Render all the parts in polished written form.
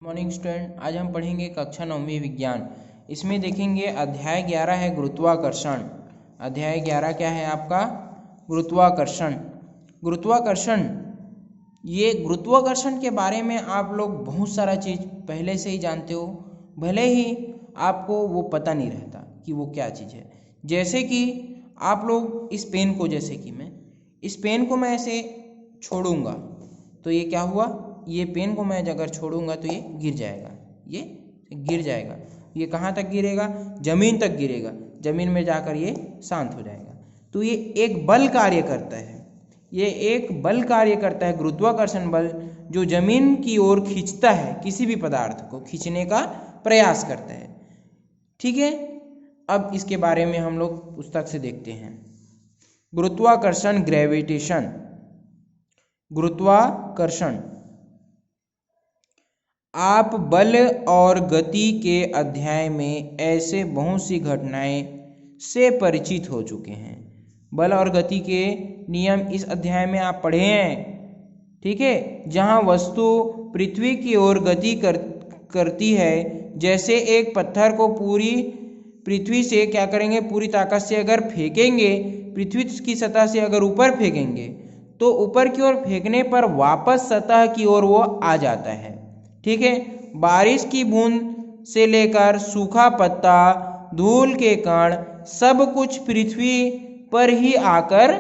Morning student, आज हम पढ़ेंगे कक्षा 9वीं विज्ञान। इसमें देखेंगे अध्याय 11 है गुरुत्वाकर्षण। अध्याय 11 क्या है आपका? गुरुत्वाकर्षण। गुरुत्वाकर्षण, ये गुरुत्वाकर्षण के बारे में आप लोग बहुत सारा चीज़ पहले से ही जानते हो, भले ही आपको वो पता नहीं रहता कि वो क्या चीज़ है। जैसे कि आप लोग इस पेन को, जैसे कि मैं इस पेन को मैं ऐसे छोड़ूंगा तो ये क्या हुआ, ये पेन को मैं अगर छोड़ूंगा तो ये गिर जाएगा। ये गिर जाएगा। ये कहाँ तक गिरेगा? जमीन तक गिरेगा। जमीन में जाकर ये शांत हो जाएगा। तो ये एक बल कार्य करता है। ये एक बल कार्य करता है, गुरुत्वाकर्षण बल, जो जमीन की ओर खींचता है, किसी भी पदार्थ को खींचने का प्रयास करता है। ठीक है, अब इसके बारे में हम लोग पुस्तक से देखते हैं। गुरुत्वाकर्षण, ग्रेविटेशन। गुरुत्वाकर्षण, आप बल और गति के अध्याय में ऐसे बहुत सी घटनाएं से परिचित हो चुके हैं। बल और गति के नियम इस अध्याय में आप पढ़े हैं। ठीक है, जहां वस्तु पृथ्वी की ओर गति करती है। जैसे एक पत्थर को पूरी पृथ्वी से क्या करेंगे, पूरी ताकत से अगर फेंकेंगे, पृथ्वी की सतह से अगर ऊपर फेंकेंगे तो ऊपर की ओर फेंकने पर वापस सतह की ओर वो आ जाता है। ठीक है, बारिश की बूंद से लेकर सूखा पत्ता, धूल के कण, सब कुछ पृथ्वी पर ही आकर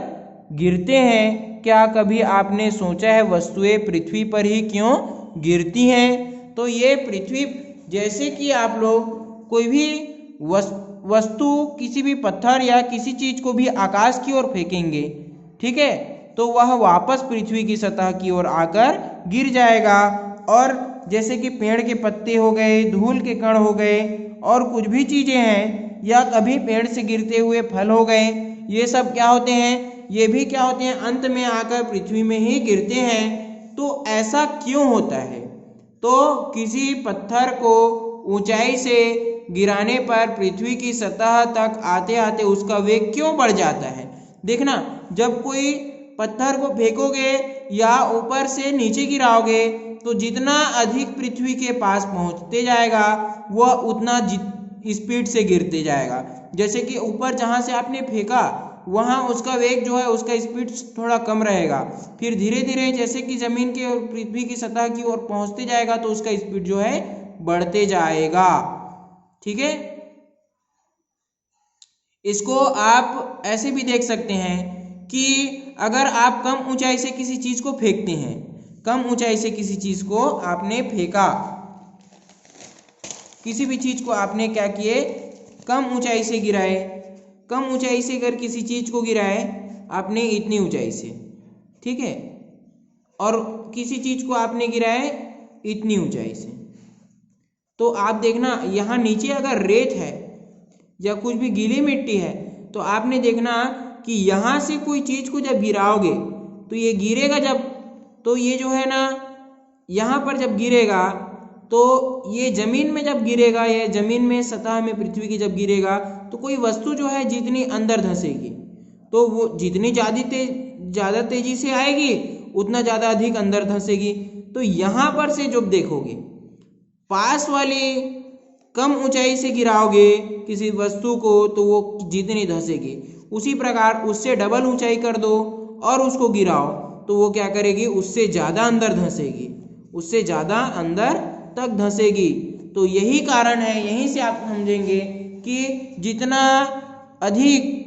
गिरते हैं। क्या कभी आपने सोचा है वस्तुएं पृथ्वी पर ही क्यों गिरती हैं? तो ये पृथ्वी, जैसे कि आप लोग कोई भी वस्तु, किसी भी पत्थर या किसी चीज को भी आकाश की ओर फेंकेंगे, ठीक है, तो वह वापस पृथ्वी की सतह की ओर आकर गिर जाएगा। और जैसे कि पेड़ के पत्ते हो गए, धूल के कण हो गए, और कुछ भी चीजें हैं, या कभी पेड़ से गिरते हुए फल हो गए, ये सब क्या होते हैं? ये भी क्या होते हैं? अंत में आकर पृथ्वी में ही गिरते हैं। तो ऐसा क्यों होता है? तो किसी पत्थर को ऊंचाई से गिराने पर पृथ्वी की सतह तक आते आते उसका वेग क्यों बढ़ जाता है? देखना, जब कोई पत्थर को फेंकोगे या ऊपर से नीचे गिराओगे तो जितना अधिक पृथ्वी के पास पहुंचते जाएगा वह उतना स्पीड से गिरते जाएगा। जैसे कि ऊपर जहां से आपने फेंका वहां उसका वेग जो है, उसका स्पीड थोड़ा कम रहेगा। फिर धीरे धीरे जैसे कि जमीन के और पृथ्वी की सतह की ओर पहुंचते जाएगा तो उसका स्पीड जो है बढ़ते जाएगा। ठीक है, इसको आप ऐसे भी देख सकते हैं कि अगर आप कम ऊंचाई से किसी चीज को फेंकते हैं, कम ऊंचाई से किसी चीज को आपने फेंका, किसी भी चीज को आपने क्या किए, कम ऊंचाई से गिराए, कम ऊंचाई से अगर किसी चीज को गिराए आपने इतनी ऊंचाई से, ठीक है, और किसी चीज को आपने गिराए इतनी ऊंचाई से, तो आप देखना यहाँ नीचे अगर रेत है या कुछ भी गीली मिट्टी है तो आपने देखना कि यहाँ से कोई चीज को जब गिराओगे तो ये गिरेगा जब, तो ये जो है ना, यहाँ पर जब गिरेगा तो ये जमीन में जब गिरेगा, ये जमीन में सतह में पृथ्वी की जब गिरेगा तो कोई वस्तु जो है जितनी अंदर धंसेगी तो वो जितनी ज़्यादा तेजी से आएगी उतना ज़्यादा अधिक अंदर धंसेगी। तो यहाँ पर से जब देखोगे पास वाली कम ऊंचाई से गिराओगे किसी वस्तु को तो वो जितनी धंसेगी, उसी प्रकार उससे डबल ऊंचाई कर दो और उसको गिराओ तो वो क्या करेगी, उससे ज़्यादा अंदर धंसेगी, उससे ज़्यादा अंदर तक धंसेगी। तो यही कारण है, यहीं से आप समझेंगे कि जितना अधिक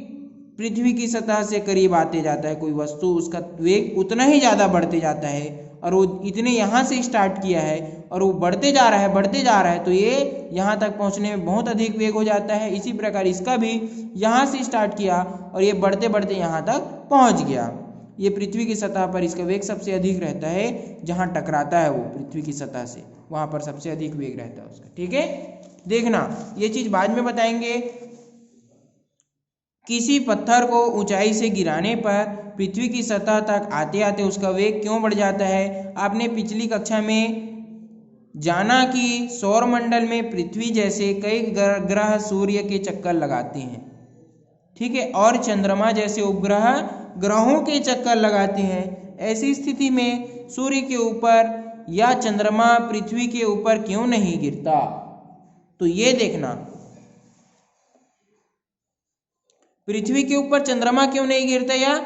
पृथ्वी की सतह से करीब आते जाता है कोई वस्तु, उसका वेग उतना ही ज़्यादा बढ़ते जाता है। और वो इतने यहाँ से स्टार्ट किया है और वो बढ़ते जा रहा है, बढ़ते जा रहा है, तो ये यहाँ तक पहुँचने में बहुत अधिक वेग हो जाता है। इसी प्रकार इसका भी यहाँ से स्टार्ट किया और ये बढ़ते बढ़ते यहाँ तक पहुँच गया। ये पृथ्वी की सतह पर इसका वेग सबसे अधिक रहता है, जहाँ टकराता है वो पृथ्वी की सतह से, वहाँ पर सबसे अधिक वेग रहता है उसका। ठीक है, देखना ये चीज़ बाद में बताएंगे। किसी पत्थर को ऊंचाई से गिराने पर पृथ्वी की सतह तक आते आते उसका वेग क्यों बढ़ जाता है? आपने पिछली कक्षा में जाना कि सौरमंडल में पृथ्वी जैसे कई ग्रह सूर्य के चक्कर लगाते हैं, ठीक है, और चंद्रमा जैसे उपग्रह ग्रहों के चक्कर लगाते हैं। ऐसी स्थिति में सूर्य के ऊपर या चंद्रमा पृथ्वी के ऊपर क्यों नहीं गिरता? तो ये देखना, पृथ्वी के ऊपर चंद्रमा क्यों नहीं गिरता या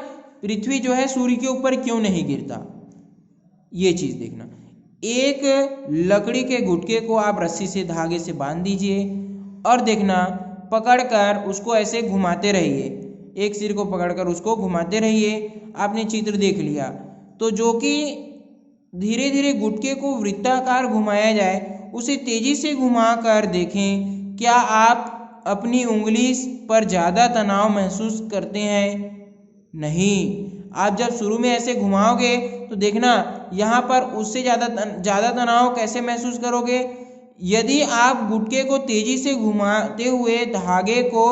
पृथ्वी जो है सूर्य के ऊपर क्यों नहीं गिरता, ये चीज देखना। एक लकड़ी के गुटके को आप रस्सी से धागे से बांध दीजिए और देखना पकड़कर उसको ऐसे घुमाते रहिए, एक सिर को पकड़कर उसको घुमाते रहिए। आपने चित्र देख लिया, तो जो कि धीरे धीरे गुटके को वृत्ताकार घुमाया जाए, उसे तेजी से घुमाकर देखें, क्या आप अपनी उंगली पर ज़्यादा तनाव महसूस करते हैं? नहीं। आप जब शुरू में ऐसे घुमाओगे तो देखना यहाँ पर उससे ज़्यादा तनाव कैसे महसूस करोगे? यदि आप गुटके को तेजी से घुमाते हुए धागे को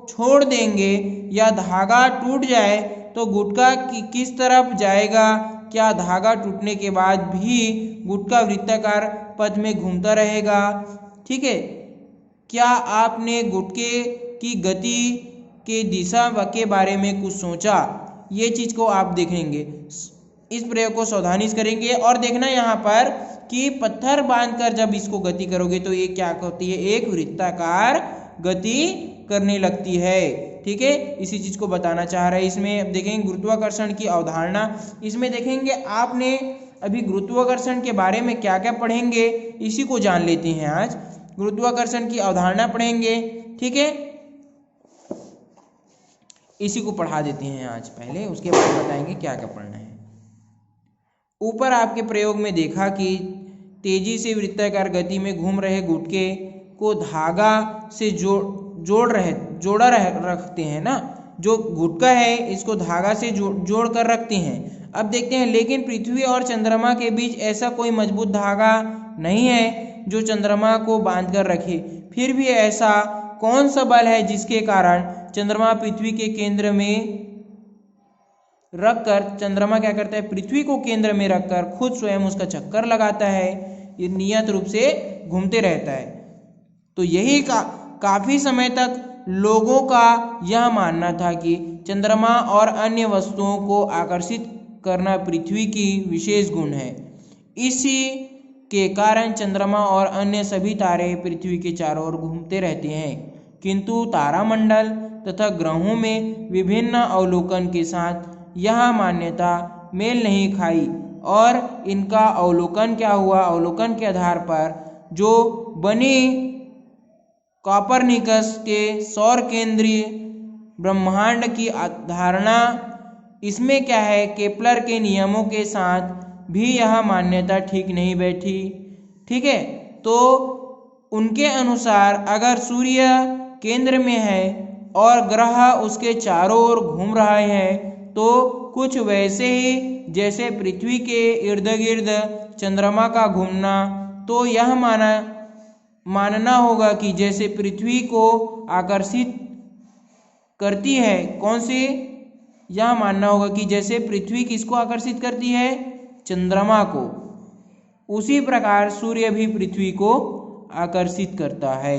छोड़ देंगे या धागा टूट जाए तो गुटका किस तरफ जाएगा? क्या धागा टूटने के बाद भी गुटका वृत्ताकार पथ में घूमता रहेगा? ठीक है। क्या आपने गुटके की गति के दिशा के बारे में कुछ सोचा? ये चीज को आप देखेंगे, इस प्रयोग को सावधानी से करेंगे और देखना यहाँ पर कि पत्थर बांधकर जब इसको गति करोगे तो ये क्या होती है, एक वृत्ताकार गति करने लगती है। ठीक है, इसी चीज को बताना चाह रहा है। इसमें अब देखेंगे गुरुत्वाकर्षण की अवधारणा। इसमें देखेंगे आपने अभी गुरुत्वाकर्षण के बारे में क्या क्या पढ़ेंगे, इसी को जान लेते हैं। आज गुरुत्वाकर्षण की अवधारणा पढ़ेंगे। ठीक है, इसी को पढ़ा देते हैं आज पहले, उसके बाद बताएंगे क्या क्या पढ़ना है। ऊपर आपके प्रयोग में देखा कि तेजी से वृत्ताकार गति में घूम रहे गुटके को धागा से जोड़ा रखते हैं ना, जो गुटका है इसको धागा से जोड़ कर रखते हैं। अब देखते हैं, लेकिन पृथ्वी और चंद्रमा के बीच ऐसा कोई मजबूत धागा नहीं है जो चंद्रमा को बांध कर रखे। फिर भी ऐसा कौन सा बल है जिसके कारण चंद्रमा पृथ्वी के केंद्र में रखकर, चंद्रमा क्या करता है, पृथ्वी को केंद्र में रखकर खुद स्वयं उसका चक्कर लगाता है, ये नियत रूप से घूमते रहता है। तो यही काफी समय तक लोगों का यह मानना था कि चंद्रमा और अन्य वस्तुओं को आकर्षित करना पृथ्वी की विशेष गुण है। इसी के कारण चंद्रमा और अन्य सभी तारे पृथ्वी के चारों ओर घूमते रहते हैं, किंतु तारामंडल तथा ग्रहों में विभिन्न अवलोकन के साथ यह मान्यता मेल नहीं खाई और इनका अवलोकन क्या हुआ, अवलोकन के आधार पर जो बनी कोपरनिकस के सौर केंद्रीय ब्रह्मांड की धारणा, इसमें क्या है, केपलर के नियमों के साथ भी यह मान्यता ठीक नहीं बैठी। ठीक है, तो उनके अनुसार अगर सूर्य केंद्र में है और ग्रह उसके चारों ओर घूम रहे हैं तो कुछ वैसे ही जैसे पृथ्वी के इर्द गिर्द चंद्रमा का घूमना, तो यह मानना होगा कि जैसे पृथ्वी को आकर्षित करती है, कौन सी, यह मानना होगा कि जैसे पृथ्वी किसको आकर्षित करती है, चंद्रमा को, उसी प्रकार सूर्य भी पृथ्वी को आकर्षित करता है।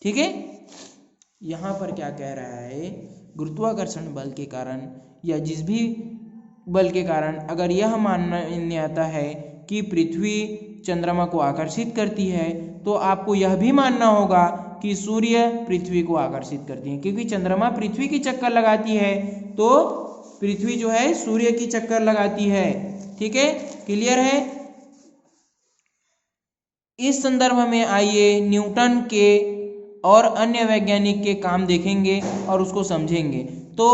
ठीक है, यहाँ पर क्या कह रहा है, गुरुत्वाकर्षण बल के कारण या जिस भी बल के कारण अगर यह मान्यता है कि पृथ्वी चंद्रमा को आकर्षित करती है, तो आपको यह भी मानना होगा कि सूर्य पृथ्वी को आकर्षित करती है, क्योंकि चंद्रमा पृथ्वी की चक्कर लगाती है तो पृथ्वी जो है सूर्य की चक्कर लगाती है। ठीक है, क्लियर है। इस संदर्भ में आइए न्यूटन के और अन्य वैज्ञानिक के काम देखेंगे और उसको समझेंगे। तो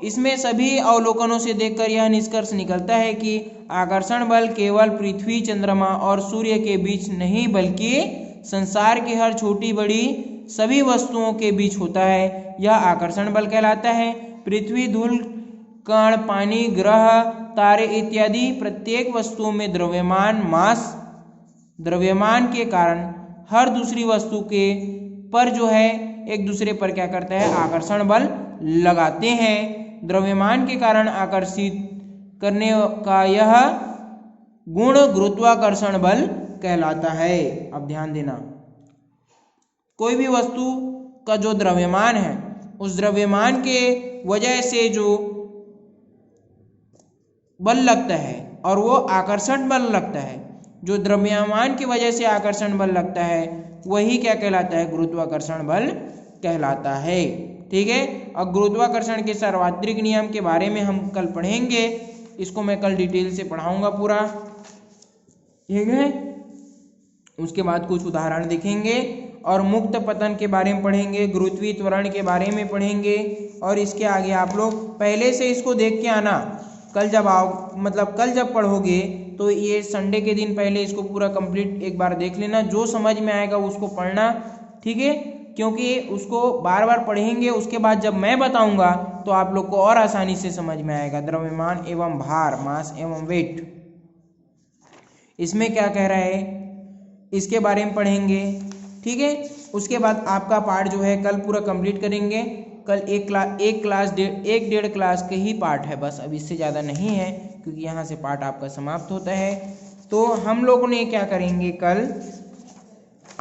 इसमें सभी अवलोकनों से देखकर यह निष्कर्ष निकलता है कि आकर्षण बल केवल पृथ्वी, चंद्रमा और सूर्य के बीच नहीं बल्कि संसार की हर छोटी बड़ी सभी वस्तुओं के बीच होता है। यह आकर्षण बल कहलाता है। पृथ्वी, धूल कण, पानी, ग्रह, तारे इत्यादि प्रत्येक वस्तुओं में द्रव्यमान के कारण हर दूसरी वस्तु के पर जो है एक दूसरे पर क्या करता है, आकर्षण बल लगाते हैं। द्रव्यमान के कारण आकर्षित करने का यह गुण गुरुत्वाकर्षण बल कहलाता है। अब ध्यान देना, कोई भी वस्तु का जो द्रव्यमान है उस द्रव्यमान के वजह से जो बल लगता है और वो आकर्षण बल लगता है। जो द्रव्यमान की वजह से आकर्षण बल लगता है वही क्या कहलाता है, गुरुत्वाकर्षण बल कहलाता है। ठीक है, और गुरुत्वाकर्षण के सार्वत्रिक नियम के बारे में हम कल पढ़ेंगे, इसको मैं कल डिटेल से पढ़ाऊंगा पूरा। ठीक है, उसके बाद कुछ उदाहरण देखेंगे और मुक्त पतन के बारे में पढ़ेंगे, गुरुत्वीय त्वरण के बारे में पढ़ेंगे। और इसके आगे आप लोग पहले से इसको देख के आना, कल जब आओ मतलब कल जब पढ़ोगे तो ये संडे के दिन पहले इसको पूरा कंप्लीट एक बार देख लेना, जो समझ में आएगा उसको पढ़ना। ठीक है, क्योंकि उसको बार बार पढ़ेंगे, उसके बाद जब मैं बताऊंगा तो आप लोग को और आसानी से समझ में आएगा। द्रव्यमान एवं भार, मास एवं वेट, इसमें क्या कह रहा है इसके बारे में पढ़ेंगे। ठीक है, उसके बाद आपका पार्ट जो है कल पूरा कंप्लीट करेंगे। कल एक डेढ़ क्लास के ही पार्ट है बस, अब इससे ज़्यादा नहीं है, क्योंकि यहाँ से पार्ट आपका समाप्त होता है। तो हम लोगों ने क्या करेंगे, कल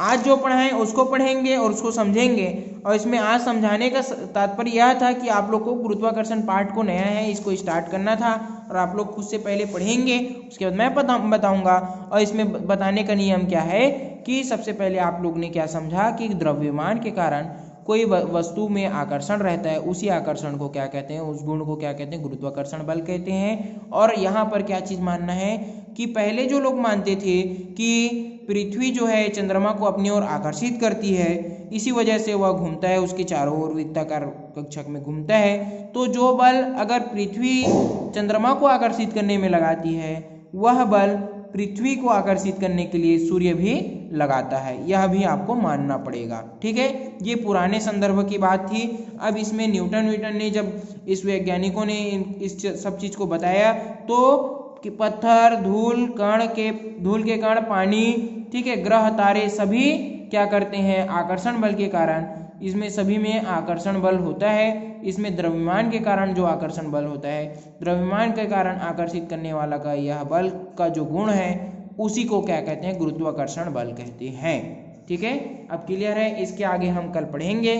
आज जो पढ़ा है उसको पढ़ेंगे और उसको समझेंगे। और इसमें आज समझाने का तात्पर्य यह था कि आप लोग को गुरुत्वाकर्षण पार्ट को नया है, इसको स्टार्ट करना था और आप लोग खुद से पहले पढ़ेंगे, उसके बाद मैं बताऊंगा। और इसमें बताने का नियम क्या है कि सबसे पहले आप लोग ने क्या समझा कि द्रव्यमान के कारण कोई वस्तु में आकर्षण रहता है, उसी आकर्षण को क्या कहते हैं, उस गुण को क्या कहते हैं, गुरुत्वाकर्षण बल कहते हैं। और यहाँ पर क्या चीज़ मानना है कि पहले जो लोग मानते थे कि पृथ्वी जो है चंद्रमा को अपनी ओर आकर्षित करती है, इसी वजह से वह घूमता है, उसके चारों ओर वृत्ताकार कक्षक में घूमता है। तो जो बल अगर पृथ्वी चंद्रमा को आकर्षित करने में लगाती है, वह बल पृथ्वी को आकर्षित करने के लिए सूर्य भी लगाता है, यह भी आपको मानना पड़ेगा। ठीक है, ये पुराने संदर्भ की बात थी। अब इसमें न्यूटन ने जब इस वैज्ञानिकों ने इस सब चीज़ को बताया तो कि पत्थर, धूल के कण, पानी, ठीक है, ग्रह, तारे सभी क्या करते हैं, आकर्षण बल के कारण, इसमें सभी में आकर्षण बल होता है। इसमें द्रव्यमान के कारण जो आकर्षण बल होता है, द्रव्यमान के कारण आकर्षित करने वाला का यह बल का जो गुण है उसी को क्या कहते हैं, गुरुत्वाकर्षण बल कहते हैं। ठीक है, अब क्लियर है, इसके आगे हम कल पढ़ेंगे।